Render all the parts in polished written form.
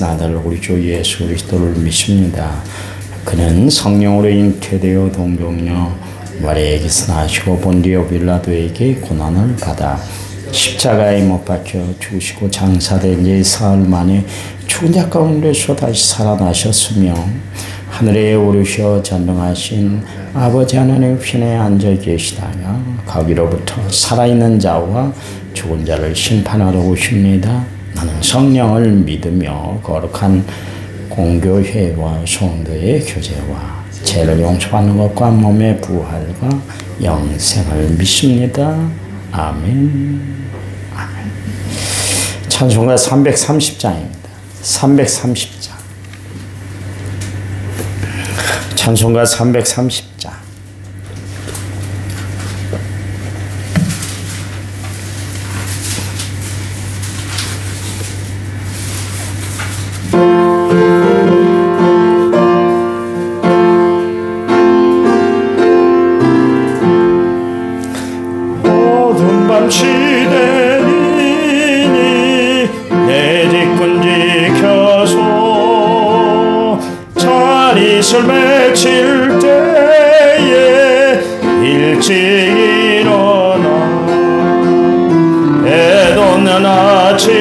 아들 우리 주 예수 그리스도를 믿습니다. 그는 성령으로 잉태되어 동정녀 마리아에게서 나시고 본디오 빌라도에게 고난을 받아 십자가에 못 박혀 죽으시고 장사된 지 사흘 만에 죽은 자 가운데서 다시 살아나셨으며 하늘에 오르셔 전능하신 아버지 하나님 편에 앉아 계시다가 거기로부터 살아있는 자와 죽은 자를 심판하러 오십니다. 나는 성령을 믿으며 거룩한 공교회와 성도의 교제와 죄를 용서받는 것과 몸의 부활과 영생을 믿습니다. 아멘. 아멘. 찬송가 330장입니다. 330장. 찬송가 330장. 어두운 밤 시대니 내 뒷문 지켜서 자릿을 맺힐 때에 일찍 일어나 해 돋는 아침부터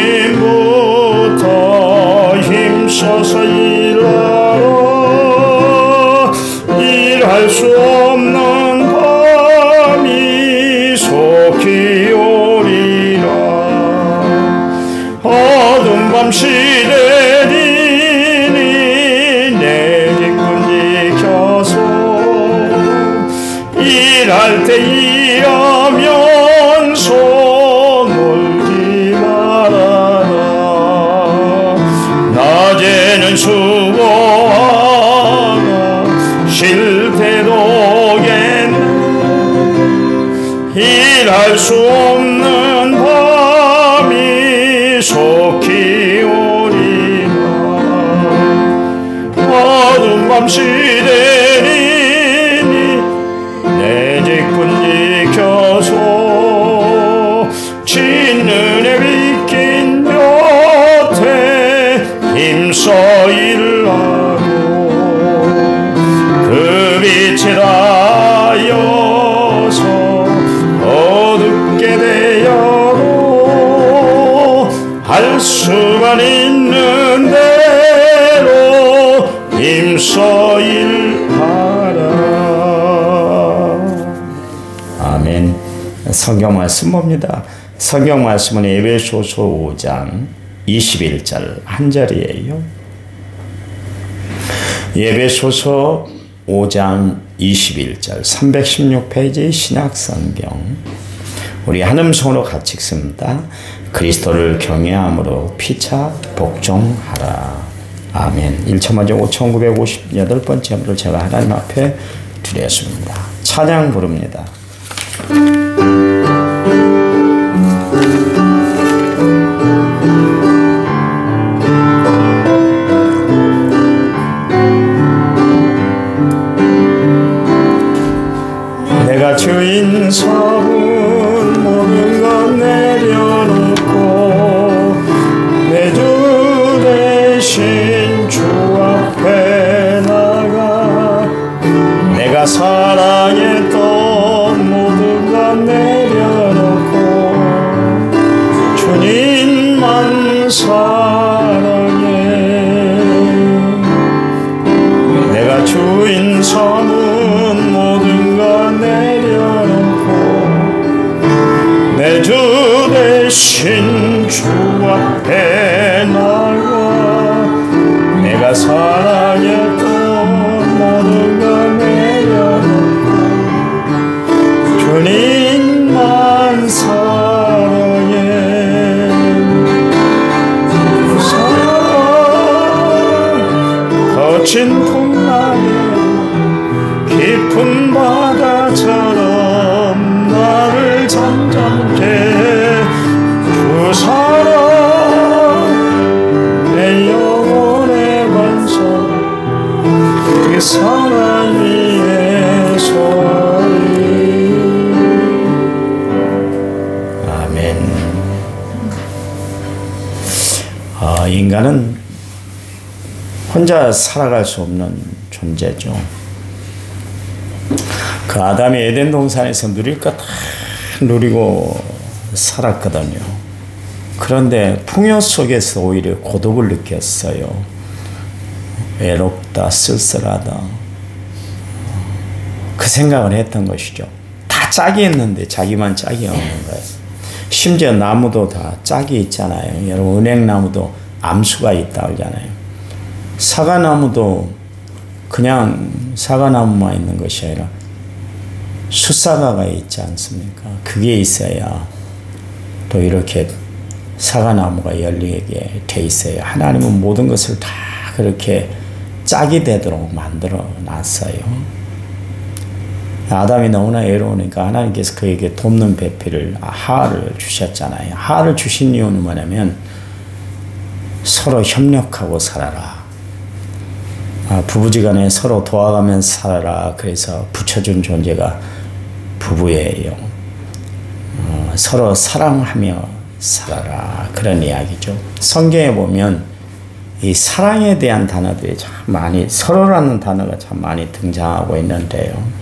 힘써서 일하러 일할 수 없는 밤이 속히 오리라. 어두운 밤 시대니 내 뒷문 지켜서 일할 때 일하면서 놀지 말아라. 낮에는 수고하나 쉴 때도 겠네. 일할 수 없는 밤이 속히 오리라. 어두운 밤 시대니 내 뒷문 지켜서 진눈에 비낀 곁에 힘써 일하고 그 빛이 닿아서 어둡게 되어도 할 수만 있는 대로 힘써 일하라. 아멘. 성경 말씀 봅니다. 성경 말씀은 에베소서 5장 21절 한 절이에요. 에베소서 5장 21절 316페이지 신약성경. 우리 한음성으로 같이 읽습니다. 그리스도를 경외함으로 피차 복종하라. 아멘. 1천만적 5,958번째 예물을 제가 하나님 앞에 드렸습니다. 찬양 부릅니다. 내가 주인 서문 모든 것 내려놓고 내 주 대신 주 앞에 나가 내가 사랑했던 모든 것 내려놓고 주님만 사랑해. 내가 주인 서문 모든 것 내려놓고 내 주 대신 주 앞에 나가 내가 사랑했던 모든 것 내려놓고 주님만 사랑해. 사랑 거친 풍랑에 깊은 바다처럼 나를 잠잠케 주 사랑 내 영혼의 반석 그 사랑 위에 서리. 아멘. 인간은 혼자 살아갈 수 없는 존재죠. 그 아담이 에덴 동산에서 누릴 것 다 누리고 살았거든요. 그런데 풍요 속에서 오히려 고독을 느꼈어요. 외롭다, 쓸쓸하다. 그 생각을 했던 것이죠. 다 짝이 있는데 자기만 짝이 없는 거예요. 심지어 나무도 다 짝이 있잖아요. 여러분, 은행나무도 암수가 있다 그러잖아요. 사과나무도 그냥 사과나무만 있는 것이 아니라 숫사과가 있지 않습니까? 그게 있어야 또 이렇게 사과나무가 열리게 돼 있어요. 하나님은 모든 것을 다 그렇게 짝이 되도록 만들어 놨어요. 아담이 너무나 외로우니까 하나님께서 그에게 돕는 배필을 하와를 주셨잖아요. 하와를 주신 이유는 뭐냐면 서로 협력하고 살아라. 부부지간에 서로 도와가면서 살아라. 그래서 붙여준 존재가 부부예요. 서로 사랑하며 살아라. 그런 이야기죠. 성경에 보면 이 사랑에 대한 단어들이 참 많이, 서로라는 단어가 참 많이 등장하고 있는데요.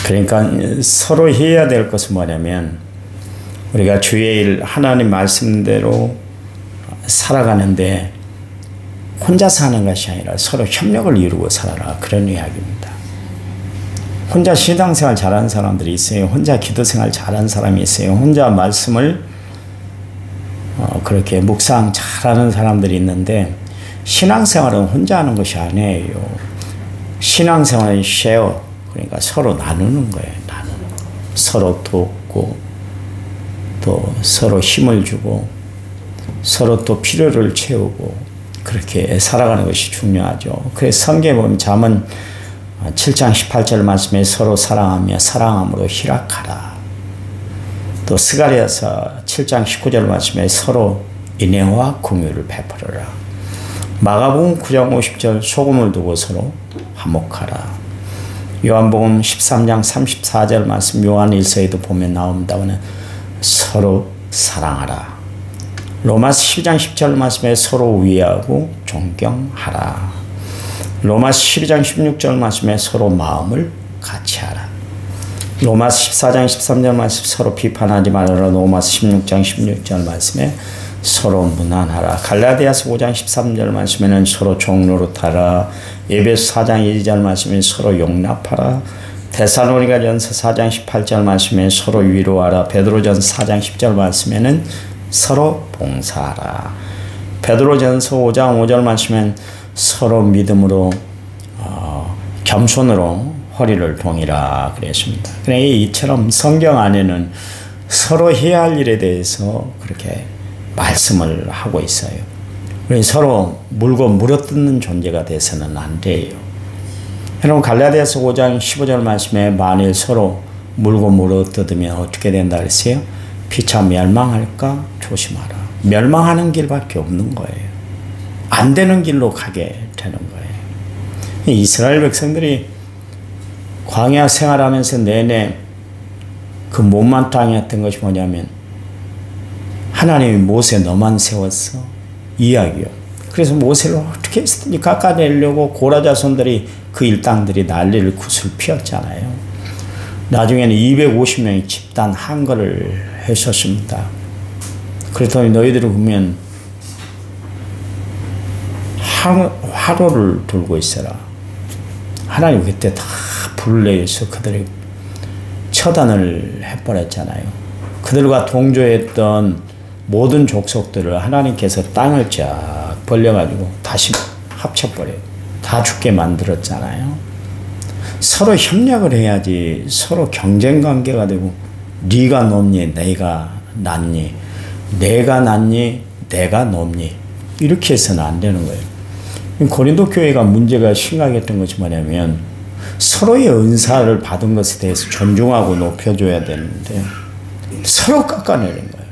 그러니까 서로 해야 될 것은 뭐냐면 우리가 주의 일, 하나님 말씀대로 살아가는데 혼자 사는 것이 아니라 서로 협력을 이루고 살아라. 그런 이야기입니다. 혼자 신앙생활 잘하는 사람들이 있어요. 혼자 기도생활 잘하는 사람이 있어요. 혼자 말씀을 그렇게 묵상 잘하는 사람들이 있는데 신앙생활은 혼자 하는 것이 아니에요. 신앙생활은 쉐어, 그러니까 서로 나누는 거예요. 나누는 거. 서로 돕고 또 서로 힘을 주고 서로 또 필요를 채우고 그렇게 살아가는 것이 중요하죠. 그래서 성경에 보면 잠언 7장 18절 말씀에 서로 사랑하며 사랑함으로 희락하라. 또 스가랴서 7장 19절 말씀에 서로 인애와 공유를 베풀어라. 마가복음 9장 50절 소금을 두고 서로 화목하라. 요한복음 13장 34절 말씀 요한 1서에도 보면 나옵니다만 서로 사랑하라. 로마서 12장 10절 말씀에 서로 위하고 존경하라. 로마서 12장 16절 말씀에 서로 마음을 같이 하라. 로마서 14장 13절 말씀 서로 비판하지 말아라. 로마서 16장 16절 말씀에 서로 무난하라. 갈라디아서 5장 13절 말씀에는 서로 종노릇하라. 에베소 4장 2절 말씀에 서로 용납하라. 데살로니가전서 4장 18절 말씀에 서로 위로하라. 베드로전서 4장 10절 말씀에는 서로 봉사하라. 베드로전서 5장 5절 말씀엔 서로 믿음으로 겸손으로 허리를 동이라 그랬습니다. 그러니까 이처럼 성경 안에는 서로 해야 할 일에 대해서 그렇게 말씀을 하고 있어요. 우리 서로 물고 물어뜯는 존재가 돼서는 안 돼요. 여러분 갈라디아서 5장 15절 말씀에 만일 서로 물고 물어뜯으면 어떻게 된다 그랬어요? 피차 멸망할까 조심하라. 멸망하는 길밖에 없는 거예요. 안 되는 길로 가게 되는 거예요. 이스라엘 백성들이 광야 생활하면서 내내 그 못마땅했던 것이 뭐냐면 하나님이 모세 너만 세웠어 이야기요. 그래서 모세를 어떻게 했든지 깎아내려고 고라 자손들이 그 일당들이 난리를 굿을 피웠잖아요. 나중에는 250명이 집단 항거를 했었습니다. 그랬더니 너희들을 보면 화로를 들고 있어라. 하나님 그때 다 불을 내서 그들에게 처단을 해버렸잖아요. 그들과 동조했던 모든 족속들을 하나님께서 땅을 쫙 벌려가지고 다시 합쳐버려요. 다 죽게 만들었잖아요. 서로 협력을 해야지 서로 경쟁관계가 되고 네가 높니 내가 낮니 내가 낮니 내가 높니 이렇게 해서는 안 되는 거예요. 고린도 교회가 문제가 심각했던 것이 뭐냐면 서로의 은사를 받은 것에 대해서 존중하고 높여줘야 되는데 서로 깎아내는 거예요.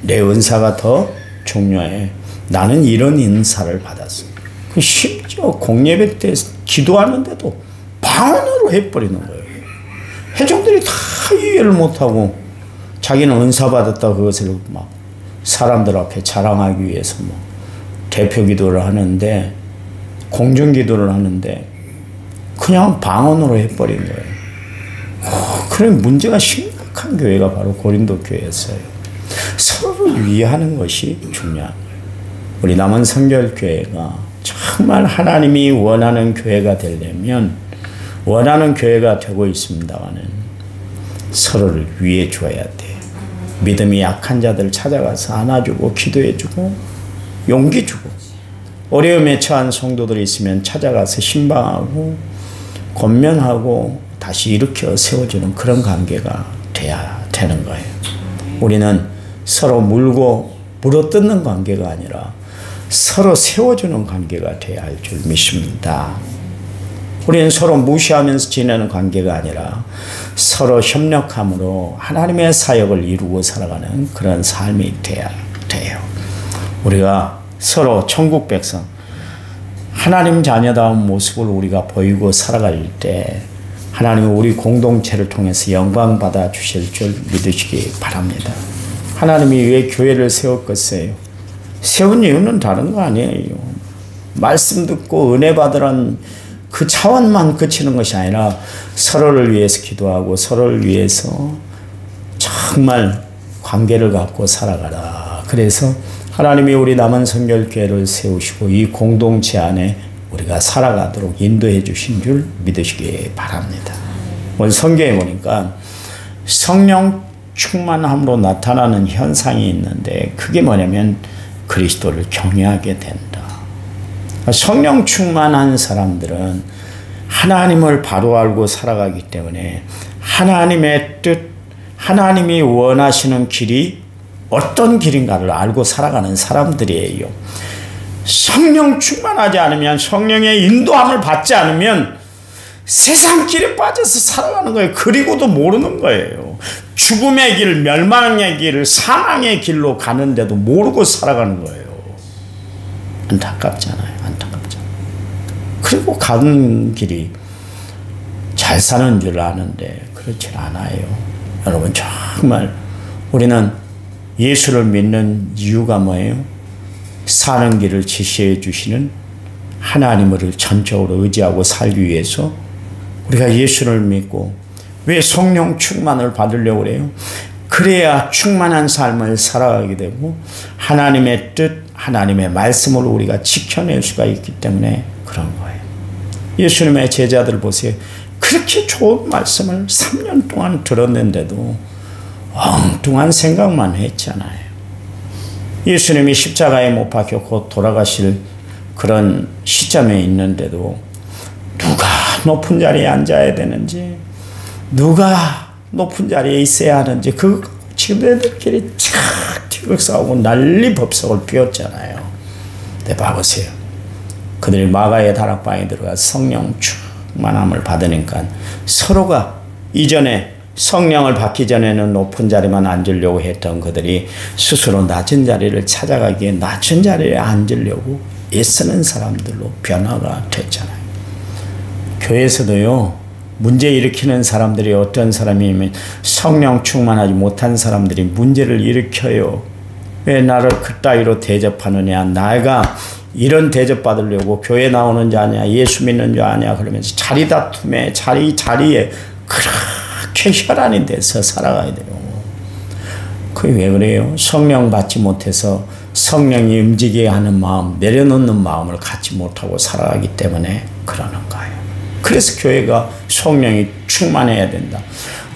내 은사가 더 중요해. 나는 이런 은사를 받았어. 심지어 공예배 때 기도하는데도 방언으로 해버리는 거예요. 회중들이 다 이해를 못하고 자기는 은사 받았다 그것을 막 사람들 앞에 자랑하기 위해서 뭐 대표 기도를 하는데, 공정 기도를 하는데 그냥 방언으로 해버린 거예요. 그런 문제가 심각한 교회가 바로 고린도 교회였어요. 서로를 위하는 것이 중요한 거예요. 우리 남은 성결교회가 정말 하나님이 원하는 교회가 되려면, 원하는 교회가 되고 있습니다마는 서로를 위해 줘야 돼. 믿음이 약한 자들 찾아가서 안아주고 기도해주고 용기 주고, 어려움에 처한 성도들이 있으면 찾아가서 신방하고 권면하고 다시 일으켜 세워주는 그런 관계가 돼야 되는 거예요. 우리는 서로 물고 물어뜯는 관계가 아니라 서로 세워주는 관계가 돼야 할 줄 믿습니다. 우리는 서로 무시하면서 지내는 관계가 아니라 서로 협력함으로 하나님의 사역을 이루고 살아가는 그런 삶이 돼야 돼요. 우리가 서로 천국 백성, 하나님 자녀다운 모습을 우리가 보이고 살아갈 때 하나님은 우리 공동체를 통해서 영광 받아 주실 줄 믿으시기 바랍니다. 하나님이 왜 교회를 세웠겠어요? 세운 이유는 다른 거 아니에요. 말씀 듣고 은혜 받으란 그 차원만 그치는 것이 아니라 서로를 위해서 기도하고 서로를 위해서 정말 관계를 갖고 살아가라. 그래서 하나님이 우리 남은 성결교회를 세우시고 이 공동체 안에 우리가 살아가도록 인도해 주신 줄 믿으시기 바랍니다. 오늘 성경에 보니까 성령 충만함으로 나타나는 현상이 있는데, 그게 뭐냐면 그리스도를 경외하게 된다. 성령 충만한 사람들은 하나님을 바로 알고 살아가기 때문에 하나님의 뜻, 하나님이 원하시는 길이 어떤 길인가를 알고 살아가는 사람들이에요. 성령 충만하지 않으면, 성령의 인도함을 받지 않으면 세상 길에 빠져서 살아가는 거예요. 그리고도 모르는 거예요. 죽음의 길, 멸망의 길, 사망의 길로 가는데도 모르고 살아가는 거예요. 안타깝잖아요. 안타깝잖아요. 그리고 가는 길이 잘 사는 줄 아는데 그렇지 않아요. 여러분, 정말 우리는 예수를 믿는 이유가 뭐예요? 사는 길을 지시해 주시는 하나님을 전적으로 의지하고 살기 위해서 우리가 예수를 믿고, 왜 성령 충만을 받으려고 그래요? 그래야 충만한 삶을 살아가게 되고 하나님의 뜻, 하나님의 말씀을 우리가 지켜낼 수가 있기 때문에 그런 거예요. 예수님의 제자들 보세요. 그렇게 좋은 말씀을 3년 동안 들었는데도 엉뚱한 생각만 했잖아요. 예수님이 십자가에 못 박혀 곧 돌아가실 그런 시점에 있는데도 누가 높은 자리에 앉아야 되는지, 누가 높은 자리에 있어야 하는지 그 지도자들끼리 착 티격태격 싸우고 난리 법석을 피웠잖아요. 근데 봐보세요. 그들이 마가의 다락방에 들어가 성령 충만함을 받으니까 서로가 이전에 성령을 받기 전에는 높은 자리만 앉으려고 했던 그들이 스스로 낮은 자리를 찾아가기에 낮은 자리에 앉으려고 애쓰는 사람들로 변화가 됐잖아요. 교회에서도요, 문제 일으키는 사람들이 어떤 사람이면 성령 충만하지 못한 사람들이 문제를 일으켜요. 왜 나를 그따위로 대접하느냐, 내가 이런 대접받으려고 교회 나오는 자 아니야, 예수 믿는 자 아니야, 그러면서 자리 다툼에 자리에 그렇게 혈안이 돼서 살아가야 돼요. 그게 왜 그래요? 성령 받지 못해서 성령이 움직이게 하는 마음, 내려놓는 마음을 갖지 못하고 살아가기 때문에 그러는 거예요. 그래서 교회가 성령이 충만해야 된다.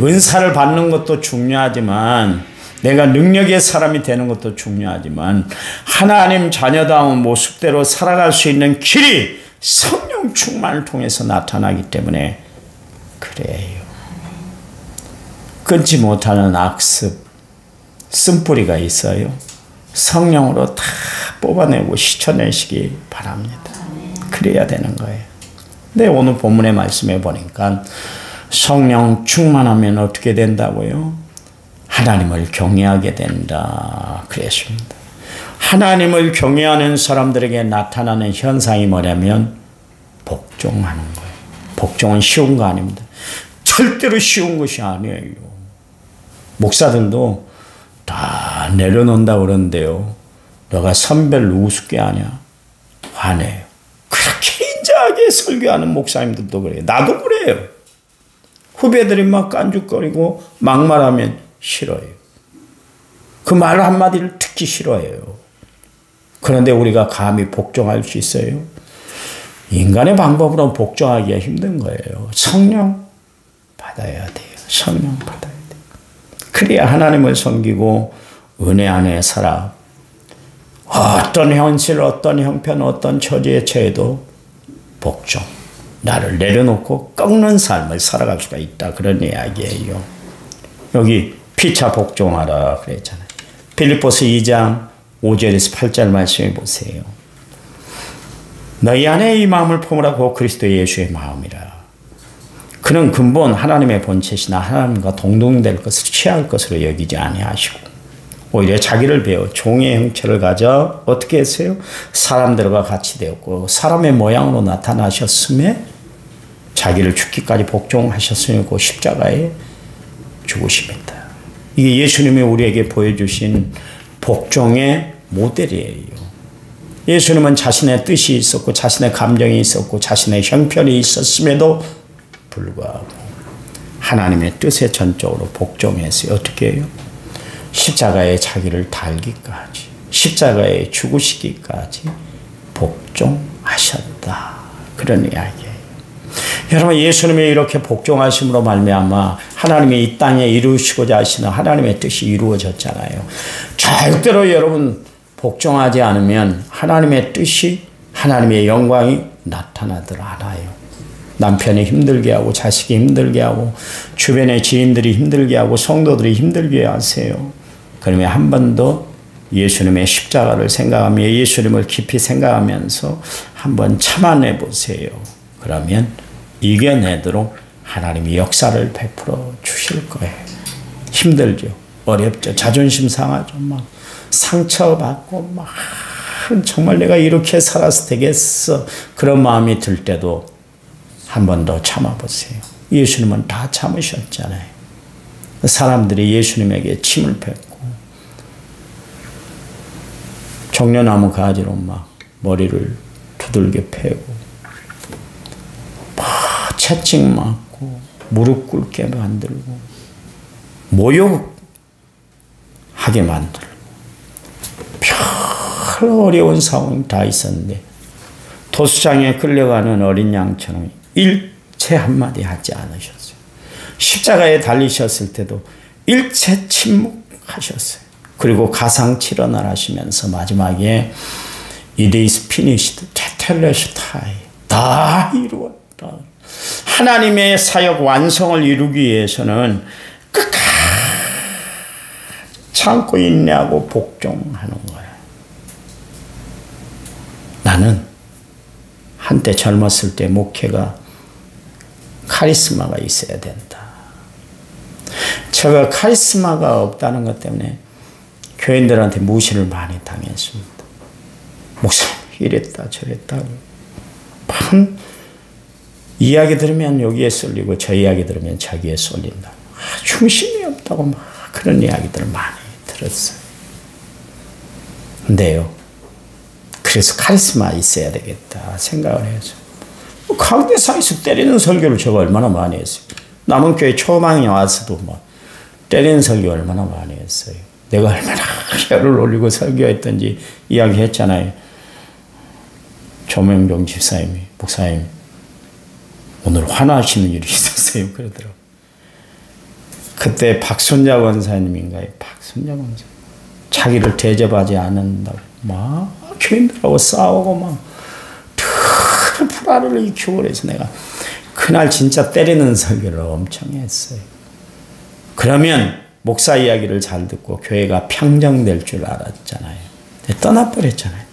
은사를 받는 것도 중요하지만, 내가 능력의 사람이 되는 것도 중요하지만, 하나님 자녀다운 모습대로 살아갈 수 있는 길이 성령 충만을 통해서 나타나기 때문에 그래요. 끊지 못하는 악습, 쓴뿌리가 있어요. 성령으로 다 뽑아내고 씻어내시기 바랍니다. 그래야 되는 거예요. 근데 오늘 본문의 말씀에 보니까 성령 충만하면 어떻게 된다고요? 하나님을 경외하게 된다 그랬습니다. 하나님을 경외하는 사람들에게 나타나는 현상이 뭐냐면 복종하는 거예요. 복종은 쉬운 거 아닙니다. 절대로 쉬운 것이 아니에요. 목사들도 다 내려놓는다 그러는데요, 너가 선별 우습게 하냐, 화내요. 그렇게 인자하게 설교하는 목사님들도 그래요. 나도 그래요. 후배들이 막 깐죽거리고 막말하면 싫어요. 그 말 한마디를 듣기 싫어해요. 그런데 우리가 감히 복종할 수 있어요? 인간의 방법으로는 복종하기가 힘든 거예요. 성령 받아야 돼요. 성령 받아야 돼요. 그래야 하나님을 섬기고 은혜 안에 살아 어떤 현실, 어떤 형편, 어떤 처지에 처해도 복종, 나를 내려놓고 꺾는 삶을 살아갈 수가 있다. 그런 이야기예요. 여기 피차 복종하라 그랬잖아요. 빌립보서 2장 5절에서 8절 말씀해 보세요. 너희 안에 이 마음을 품으라고 그리스도 예수의 마음이라. 그는 근본 하나님의 본체시나 하나님과 동등될 것을 취할 것으로 여기지 아니하시고 오히려 자기를 배워 종의 형체를 가져 어떻게 했어요? 사람들과 같이 되었고 사람의 모양으로 나타나셨음에 자기를 죽기까지 복종하셨으니까 십자가에 죽으십니다. 이게 예수님이 우리에게 보여주신 복종의 모델이에요. 예수님은 자신의 뜻이 있었고 자신의 감정이 있었고 자신의 형편이 있었음에도 불구하고 하나님의 뜻에 전적으로 복종했어요. 어떻게 해요? 십자가에 자기를 달기까지, 십자가에 죽으시기까지 복종하셨다. 그런 이야기예요. 여러분, 예수님이 이렇게 복종하심으로 말미암아 하나님이 이 땅에 이루시고자 하시는 하나님의 뜻이 이루어졌잖아요. 절대로 여러분 복종하지 않으면 하나님의 뜻이, 하나님의 영광이 나타나들 않아요. 남편이 힘들게 하고 자식이 힘들게 하고 주변의 지인들이 힘들게 하고 성도들이 힘들게 하세요. 그러면 한 번 더 예수님의 십자가를 생각하며 예수님을 깊이 생각하면서 한번 참아내 보세요. 그러면 이겨내도록 하나님이 역사를 베풀어 주실 거예요. 힘들죠. 어렵죠. 자존심 상하죠. 막 상처받고 막 정말 내가 이렇게 살아서 되겠어. 그런 마음이 들 때도 한 번 더 참아보세요. 예수님은 다 참으셨잖아요. 사람들이 예수님에게 침을 뱉고 종려나무 가지로 막 머리를 두들겨 패고 막 채찍 맞고 무릎 꿇게 만들고 모욕하게 만들고 별 어려운 상황이 다 있었는데 도수장에 끌려가는 어린 양처럼 일체 한마디 하지 않으셨어요. 십자가에 달리셨을 때도 일체 침묵하셨어요. 그리고 가상칠언을 하시면서 마지막에 It is finished, tetelestai, 다 이루었다. 하나님의 사역 완성을 이루기 위해서는 끝까지 참고 인내하고 복종하는 거예요. 나는 한때 젊었을 때 목회가 카리스마가 있어야 된다. 제가 카리스마가 없다는 것 때문에 교인들한테 무시를 많이 당했습니다. 목사님 이랬다 저랬다. 한 이야기 들으면 여기에 쏠리고 저 이야기 들으면 저기에 쏠린다. 중심이 없다고 막 그런 이야기들을 많이 들었어요. 근데요. 그래서 카리스마 있어야 되겠다 생각을 해서 강대상에서 때리는 설교를 제가 얼마나 많이 했어요. 남은 교회 초망에 와서도 막 때리는 설교 얼마나 많이 했어요. 내가 얼마나 혀를 올리고 설교했던지 이야기했잖아요. 조명종 집사님이 목사님 오늘 화나시는 일이 있었어요. 그러더라고요. 그때 박순자 권사님인가요? 박순자 권사 자기를 대접하지 않는다고 막 교인들하고 싸우고 막 불화를 일으키고 그래서 내가 그날 진짜 때리는 설교를 엄청 했어요. 그러면 목사 이야기를 잘 듣고 교회가 평정될 줄 알았잖아요. 떠나버렸잖아요.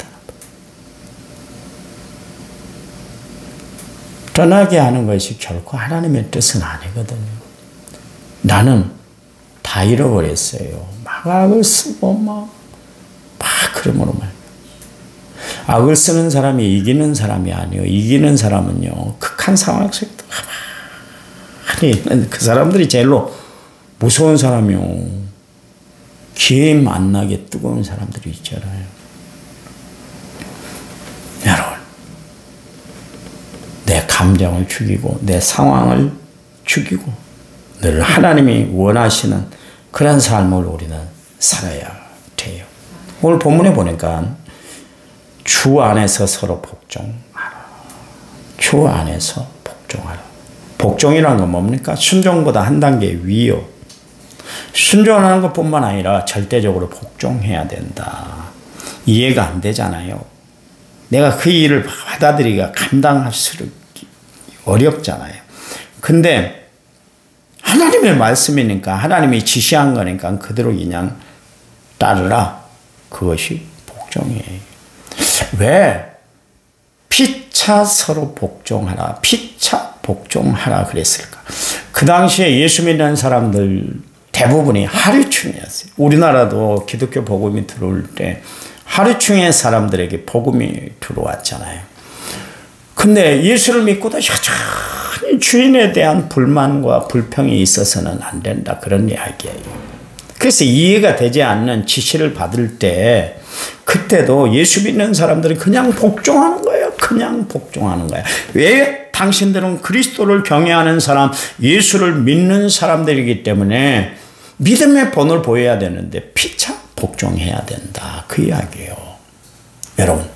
떠나게 하는 것이 결코 하나님의 뜻은 아니거든요. 나는 다 잃어버렸어요. 막 악을 쓰고 막 그러므로 말. 악을 쓰는 사람이 이기는 사람이 아니에요. 이기는 사람은요. 극한 상황 속에 가만히 있는 그 사람들이 제일로 무서운 사람이요. 기회 만나게 뜨거운 사람들이 있잖아요. 여러분. 감정을 죽이고 내 상황을 죽이고 늘 하나님이 원하시는 그런 삶을 우리는 살아야 돼요. 오늘 본문에 보니까 주 안에서 서로 복종하라. 주 안에서 복종하라. 복종이라는 건 뭡니까? 순종보다 한 단계 위요. 순종하는 것뿐만 아니라 절대적으로 복종해야 된다. 이해가 안 되잖아요. 내가 그 일을 받아들이기가 감당할 수 어렵잖아요. 근데 하나님의 말씀이니까 하나님이 지시한 거니까 그대로 그냥 따르라. 그것이 복종이에요. 왜? 피차 서로 복종하라. 피차 복종하라 그랬을까? 그 당시에 예수 믿는 사람들 대부분이 하류층이었어요. 우리나라도 기독교 복음이 들어올 때 하류층의 사람들에게 복음이 들어왔잖아요. 근데 예수를 믿고도 여전히 주인에 대한 불만과 불평이 있어서는 안 된다. 그런 이야기예요. 그래서 이해가 되지 않는 지시를 받을 때 그때도 예수 믿는 사람들은 그냥 복종하는 거예요. 그냥 복종하는 거예요. 왜? 당신들은 그리스도를 경외하는 사람, 예수를 믿는 사람들이기 때문에 믿음의 본을 보여야 되는데 피차 복종해야 된다. 그 이야기예요. 여러분,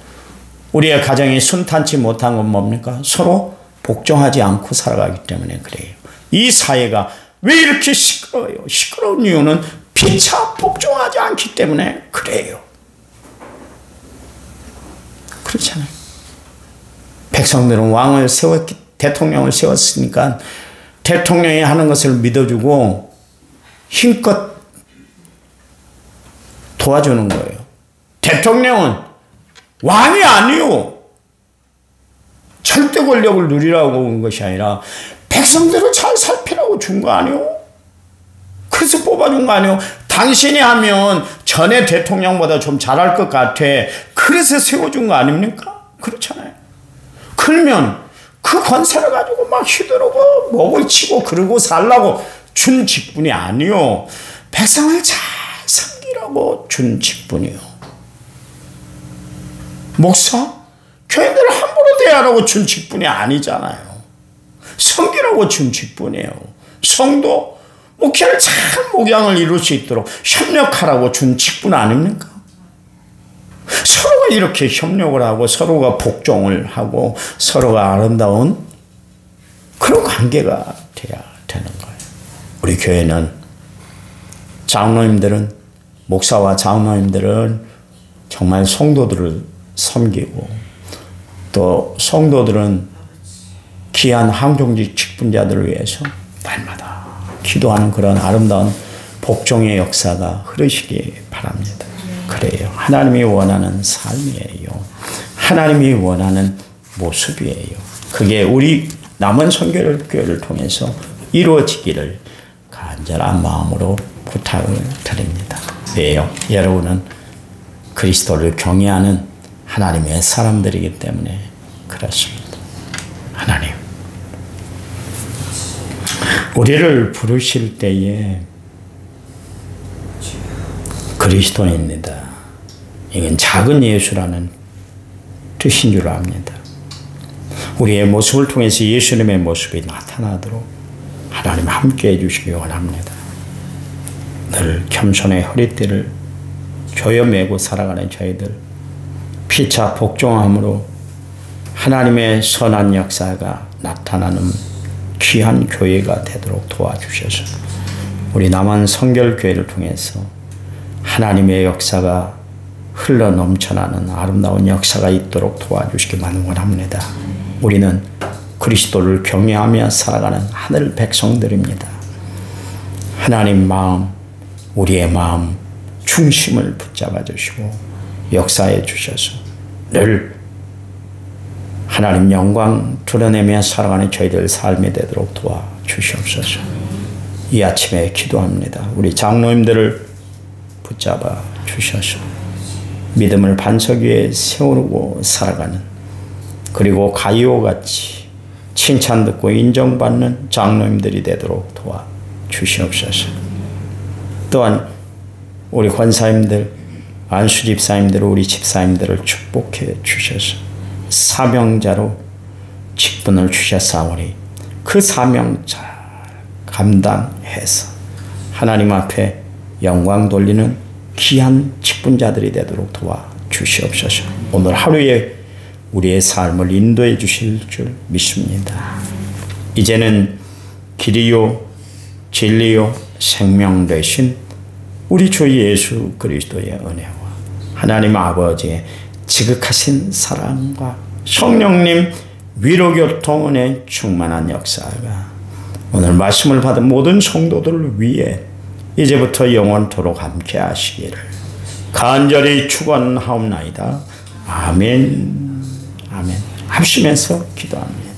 우리의 가정이 순탄치 못한 건 뭡니까? 서로 복종하지 않고 살아가기 때문에 그래요. 이 사회가 왜 이렇게 시끄러워요? 시끄러운 이유는 피차 복종하지 않기 때문에 그래요. 그렇잖아요. 백성들은 왕을 세웠기, 대통령을 세웠으니까 대통령이 하는 것을 믿어주고 힘껏 도와주는 거예요. 대통령은 왕이 아니요. 절대 권력을 누리라고 온 것이 아니라 백성들을 잘 살피라고 준 거 아니요. 그래서 뽑아준 거 아니요. 당신이 하면 전에 대통령보다 좀 잘할 것 같아. 그래서 세워준 거 아닙니까? 그렇잖아요. 그러면 그 권세를 가지고 막 휘두르고 목을 치고 그러고 살라고 준 직분이 아니요. 백성을 잘 섬기라고 준 직분이요. 목사? 교인들을 함부로 대하라고 준 직분이 아니잖아요. 섬기라고 준 직분이에요. 성도? 목회를 잘 목양을 이룰 수 있도록 협력하라고 준 직분 아닙니까? 서로가 이렇게 협력을 하고 서로가 복종을 하고 서로가 아름다운 그런 관계가 돼야 되는 거예요. 우리 교회는 장로님들은 목사와 장로님들은 정말 성도들을 섬기고 또 성도들은 귀한 항종직 직분자들을 위해서 날마다 기도하는 그런 아름다운 복종의 역사가 흐르시기 바랍니다. 그래요. 하나님이 원하는 삶이에요. 하나님이 원하는 모습이에요. 그게 우리 남은 선교교회를 통해서 이루어지기를 간절한 마음으로 부탁을 드립니다. 왜요? 여러분은 그리스도를 경외하는 하나님의 사람들이기 때문에 그렇습니다. 하나님, 우리를 부르실 때에 그리스도입니다. 이건 작은 예수라는 뜻인 줄 압니다. 우리의 모습을 통해서 예수님의 모습이 나타나도록 하나님 함께 해주시기 원합니다. 늘 겸손의 허리띠를 조여매고 살아가는 저희들 피차 복종함으로 하나님의 선한 역사가 나타나는 귀한 교회가 되도록 도와주셔서 우리 남한 성결교회를 통해서 하나님의 역사가 흘러 넘쳐나는 아름다운 역사가 있도록 도와주시기만 원합니다. 우리는 그리스도를 경외하며 살아가는 하늘 백성들입니다. 하나님 마음, 우리의 마음 중심을 붙잡아 주시고 역사해 주셔서 늘 하나님 영광 드러내며 살아가는 저희들 삶이 되도록 도와주시옵소서. 이 아침에 기도합니다. 우리 장로님들을 붙잡아 주셔서 믿음을 반석 위에 세우고 살아가는 그리고 가이오같이 칭찬 듣고 인정받는 장로님들이 되도록 도와주시옵소서. 또한 우리 권사님들, 안수 집사님들, 우리 집사님들을 축복해 주셔서 사명자로 직분을 주셨사오니 그 사명 잘 감당해서 하나님 앞에 영광 돌리는 귀한 직분자들이 되도록 도와주시옵소서. 오늘 하루에 우리의 삶을 인도해 주실 줄 믿습니다. 이제는 길이요 진리요 생명 되신 우리 주 예수 그리스도의 은혜와 하나님 아버지의 지극하신 사랑과 성령님 위로교통의 충만한 역사가 오늘 말씀을 받은 모든 성도들을 위해 이제부터 영원토록 함께 하시기를 간절히 축원하옵나이다. 아멘. 아멘. 합심해서 기도합니다.